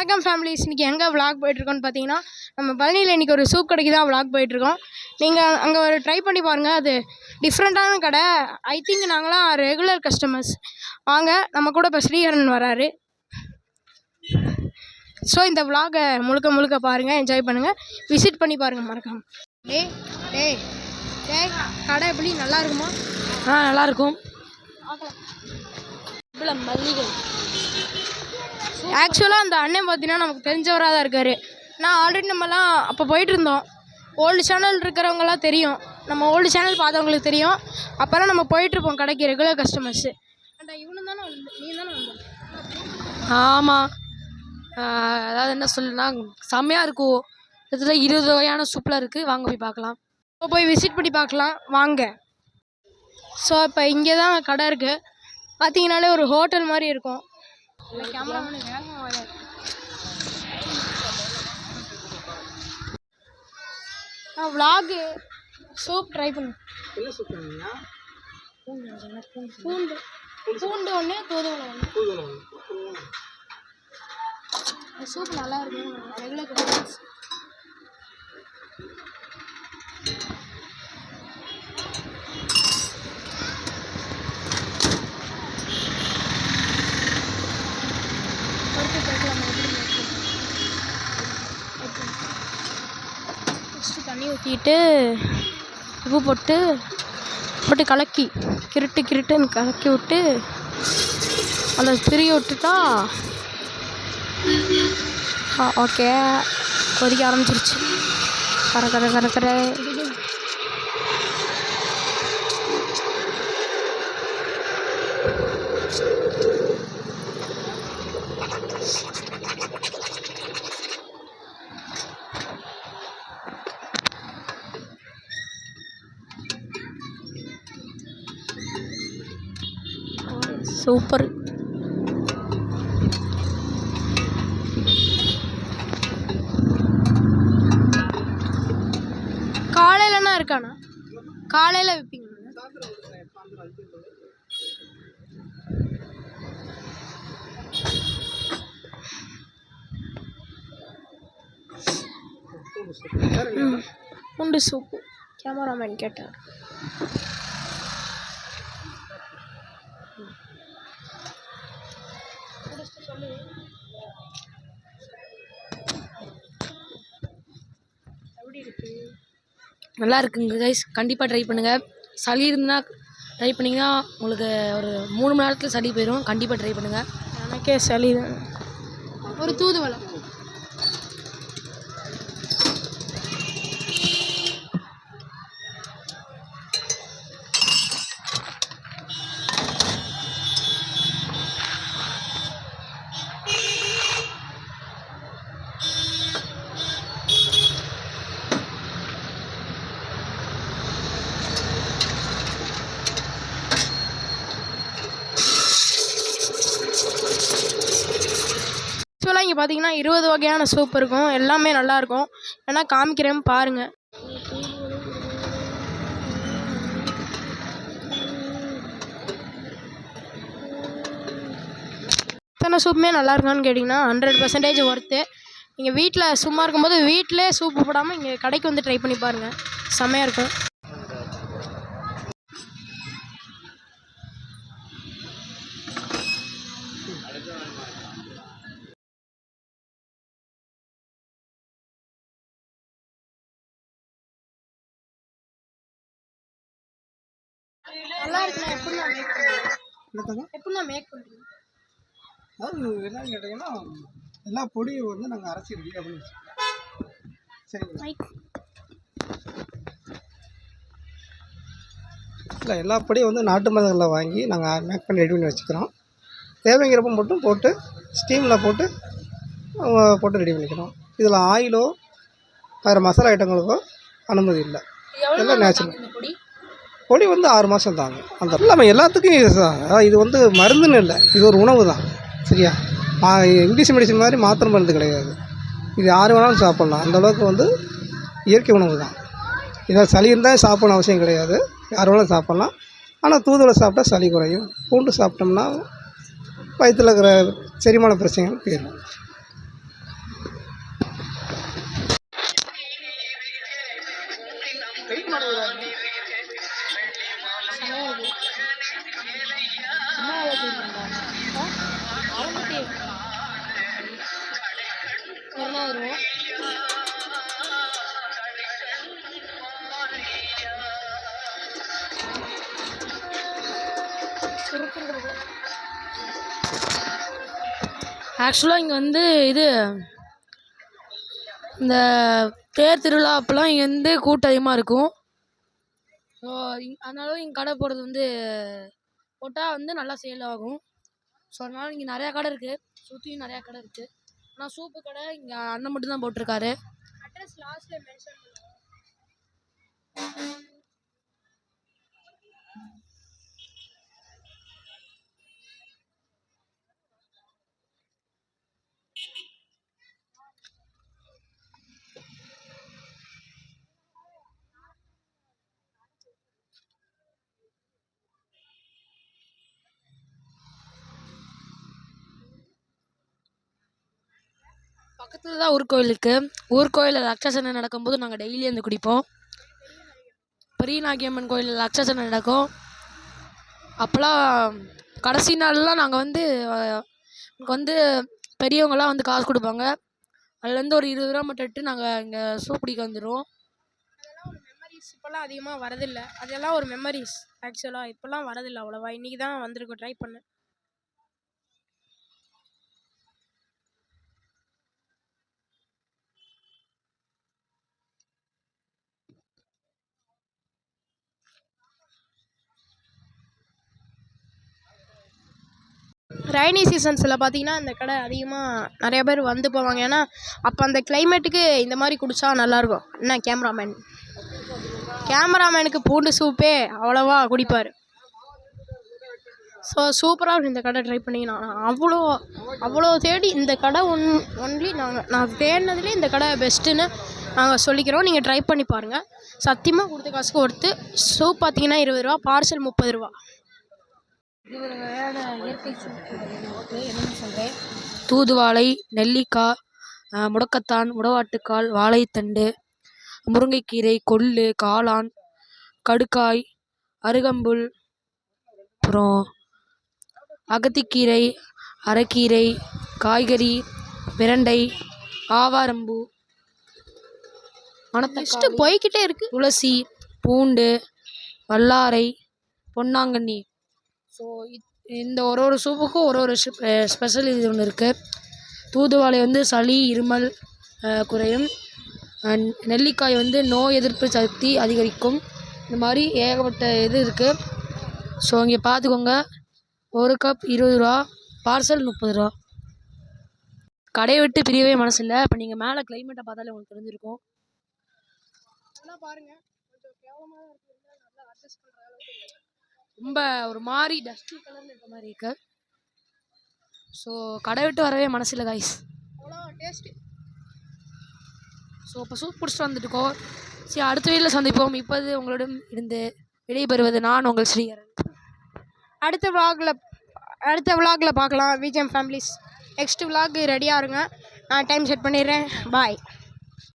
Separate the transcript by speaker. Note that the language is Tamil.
Speaker 1: வணக்கம் ஃபேமிலிஸ். இன்றைக்கி எங்கே விளாக் போயிட்டுருக்கோன்னு பார்த்தீங்கன்னா, நம்ம பழனியில் இன்றைக்கி ஒரு சூப் கடைக்கு தான் விளாக் போயிட்டுருக்கோம். நீங்கள் அங்கே ஒரு ட்ரை பண்ணி பாருங்கள். அது டிஃப்ரெண்ட்டான கடை. ஐ திங்க் நாங்களாம் ரெகுலர் கஸ்டமர்ஸ். வாங்க, நம்ம கூட இப்போ ஸ்ரீஹரன் வராரு. ஸோ இந்த விளாகை முழுக்க பாருங்கள், என்ஜாய் பண்ணுங்கள், விசிட் பண்ணி பாருங்கள் மறக்காமல். டே கடை எப்படி நல்லா இருக்குமா?
Speaker 2: நல்லாயிருக்கும்.
Speaker 1: மல்லிகை ஆக்சுவலாக அந்த அண்ணன் பார்த்தீங்கன்னா நமக்கு தெரிஞ்சவராக தான் இருக்கார். நான் ஆல்ரெடி நம்மலாம் அப்போ போயிட்டு இருந்தோம். ஓல்டு சேனல் இருக்கிறவங்களாம் தெரியும், நம்ம ஓல்டு சேனல் பார்த்தவங்களுக்கு தெரியும். அப்போலாம் நம்ம போயிட்டுருப்போம் கடைக்கு, ரெகுலர் கஸ்டமர்ஸு. அண்டா இவனு தானே நீ தானே வந்தோம்?
Speaker 2: ஆமாம். அதாவது என்ன சொல்லுன்னா, செம்மையாக இருக்கும். இதில் 20 வகையான சூப்பராக இருக்குது. வாங்க போய் பார்க்கலாம்.
Speaker 1: இப்போ போய் விசிட் பண்ணி பார்க்கலாம் வாங்க. ஸோ இப்போ இங்கே தான் கடை இருக்குது. பார்த்தீங்கன்னாலே ஒரு ஹோட்டல் மாதிரி இருக்கும். கேமராமேனு வேகமாக வர விளாகு சூப் ட்ரை பண்ணு. பூண்டு ஒன்று, தூதுவளை ஒன்று. சூப் நல்லா இருக்கும். Regular customers. ஃபஸ்ட்டு தண்ணி ஊற்றிட்டு உப்பு போட்டு கலக்கி கிருட்டுன்னு கலக்கி விட்டு அதை திரிய விட்டுட்டா ஓகே. கொதிக்க ஆரம்பிச்சிருச்சு. கரை சூப்பர். காலையிலனா இருக்காண்ணா? காலையில் விற்பீங்க? பூண்டு சூப்பு கேமராமேன் கேட்டார்.
Speaker 2: நல்லா இருக்குங்க கைஸ், கண்டிப்பாக ட்ரை பண்ணுங்கள். சளி இருந்தால் ட்ரை பண்ணிங்கன்னா உங்களுக்கு ஒரு 3 மணி நேரத்தில் சளி போயிடும். கண்டிப்பாக ட்ரை பண்ணுங்கள்.
Speaker 1: எனக்கே சளி தான். ஒரு தூதுவளை. ஆக்சுவலாக இங்கே பார்த்தீங்கன்னா 20 வகையான சூப் இருக்கும். எல்லாமே நல்லாயிருக்கும். ஏன்னா காமிக்கிறேன் பாருங்கள். இத்தனை சூப்புமே நல்லா இருக்கான்னு கேட்டிங்கன்னா 100% ஒர்த்து. நீங்கள் வீட்டில் சும்மா இருக்கும்போது வீட்டிலே சூப்பு போடாமல் இங்கே கடைக்கு வந்து ட்ரை பண்ணி பாருங்கள், செம்மையாக இருக்கும். நல்லா இருக்குண்ணா. எப்படிண்ணா மேக் பண்ணுறீங்க?
Speaker 3: அதாவது என்னன்னு கேட்டிங்கன்னா, எல்லா பொடியும் வந்து நாங்கள் அரைச்சி ரெடி அப்படின்னு வச்சுக்கோங்க. சரிங்களா? இல்லை, எல்லா பொடியும் வந்து நாட்டு மருந்துகளில் வாங்கி நாங்கள் மேக் பண்ணி ரெடி பண்ணி வச்சுக்கிறோம். தேவைங்கிறப்ப மட்டும் போட்டு ஸ்டீமில் போட்டு ரெடி பண்ணிக்கிறோம். இதில் ஆயிலோ வேறு மசாலா ஐட்டங்களுக்கோ அனுமதி இல்லை. எல்லாம் நேச்சுரல் பொடி வந்து 6 மாதம் தாங்க. அந்த இல்லாமல் எல்லாத்துக்கும் இது வந்து மருந்துன்னு இல்லை, இது ஒரு உணவு தான். சரியா? இங்கிலீஷ் மெடிசன் மாதிரி மாத்திரை மருந்து கிடையாது. இது யார் வேணாலும் சாப்பிட்லாம். அந்தளவுக்கு வந்து இயற்கை உணவு தான். இதை சளி இருந்தால் சாப்பிடணும் அவசியம் கிடையாது, யார் வேணாலும் சாப்பிட்லாம். ஆனால் தூதுவளை சாப்பிட்டா சளி குறையும். பூண்டு சாப்பிட்டோம்னா வயிற்றில் இருக்கிற செரிமான பிரச்சனைகள் தீரும்.
Speaker 2: தான் வருவோம். ஆக்சுவலாக இங்கே வந்து இது இந்த தேர் திருவிழா அப்போல்லாம் இங்கே வந்து கூட்டம் அதிகமாக இருக்கும். ஸோ அதனால இங்கே கடை போடுறது வந்து போட்டால் வந்து நல்லா சேல் ஆகும். ஸோ அதனால் இங்கே நிறையா கடை இருக்குது, சுற்றியும் நிறையா கடை இருக்குது. ஆனால் சூப்பு கடை இங்கே அண்ணன் மட்டும்தான் போட்டிருக்காரு.
Speaker 1: அட்ரஸ் லாஸ்ட்டில் மென்ஷன் பண்ணுவோம்.
Speaker 2: பக்கத்தில் தான் ஊர்கோயில் இருக்குது. ஊர்கோயிலில் லட்சசனை நடக்கும்போது நாங்கள் டெய்லி வந்து குடிப்போம். பெரிய நாகியம்மன் கோயிலில் லட்சசனை நடக்கும். அப்போல்லாம் கடைசி நாள்லாம் நாங்கள் வந்து வந்து பெரியவங்களாம் வந்து காசு கொடுப்பாங்க. அதுலேருந்து ஒரு 20 ரூபா மட்டும் எடுத்து நாங்கள் இங்கே சூப் குடிக்க வந்துடுவோம்.
Speaker 1: அதெல்லாம் ஒரு மெமரிஸ். இப்போல்லாம் அதிகமாக வரதில்லை. அதெல்லாம் ஒரு மெமரிஸ். ஆக்சுவலாக இப்போல்லாம் வரதில்லை அவ்வளோவா. இன்றைக்கி தான் வந்திருக்கோம், ட்ரை பண்ணேன். ரைனி சீசன்ஸில் பார்த்தீங்கன்னா இந்த கடை அதிகமாக நிறைய பேர் வந்து போவாங்க. ஏன்னா அப்போ அந்த கிளைமேட்டுக்கு இந்த மாதிரி குடித்தா நல்லாயிருக்கும். என்ன கேமராமேனுக்கு பூண்டு சூப்பே அவ்வளோவா குடிப்பார். ஸோ சூப்பராக இந்த கடை ட்ரை பண்ணிங்கன்னா அவ்வளோ தேடி இந்த கடை ஒன்லி நான் தேடினதுலேயே இந்த கடை பெஸ்ட்டுன்னு நாங்கள் சொல்லிக்கிறோம். நீங்கள் ட்ரை பண்ணி பாருங்கள். சத்தியமாக கொடுத்த காசுக்கு ஒருத்து. சூப் பார்த்தீங்கன்னா 20 ரூபா, பார்சல் 30 ரூபா.
Speaker 2: இது ஒரு வகையான இயற்கை சூப்பு என்னென்னு சொல்கிறேன். தூதுவாழை, நெல்லிக்காய், முடக்கத்தான், முடவாட்டுக்கால், வாழைத்தண்டு, முருங்கைக்கீரை, கொள்ளு, காளான், கடுக்காய், அருகம்புல், அப்புறம் அகத்திக்கீரை, அரைக்கீரை, காய்கறி, பிரண்டை, ஆவாரம்பூ, மணத்தக்காளி,
Speaker 1: போய்கிட்டே இருக்குது.
Speaker 2: துளசி, பூண்டு, வல்லாரை, பொன்னாங்கண்ணி. ஸோ இந்த ஒரு சூப்புக்கும் ஒரு ஸ்பெஷல் இது ஒன்று இருக்குது. தூதுவாழை வந்து சளி, இருமல் குறையும். நெல்லிக்காய் வந்து நோய் எதிர்ப்பு சக்தி அதிகரிக்கும். இந்த மாதிரி ஏகப்பட்ட இது இருக்குது. ஸோ இங்கே பார்த்துக்கோங்க. ஒரு கப் 20 ரூபா, பார்சல் 30 ரூபா. கடையை விட்டு பிரியவே மனசு இல்லை. இப்போ நீங்கள் மேலே கிளைமேட்டை பார்த்தாலே உங்களுக்கு தெரிஞ்சிருக்கும்.
Speaker 1: பாருங்கள், கொஞ்சம் கேவலமாக தான் இருக்குது. நல்லா அட்ஜஸ்ட் பண்ணுற அளவுக்கு
Speaker 2: ரொம்ப ஒரு மாதிரி டஸ்டி கலரில் இருக்க மாதிரி இருக்கு. ஸோ கடை விட்டு வரவே மனசு இல்லை காய்ஸ்.
Speaker 1: அவ்வளோ டேஸ்ட்டு.
Speaker 2: ஸோ இப்போ சூப் பிடிச்சிட்டு வந்துட்டுக்கோ. சரி, அடுத்த வீட்டில் சந்திப்போம். இப்போது உங்களிடம் இருந்து விடைபெறுவது நான் உங்கள் ஸ்ரீஹரன்.
Speaker 1: அடுத்த விலாகில் பார்க்கலாம். விஜயம் ஃபேமிலிஸ் நெக்ஸ்ட் விலாக் ரெடியாக இருங்க. நான் டைம் செட் பண்ணிடுறேன். பாய்.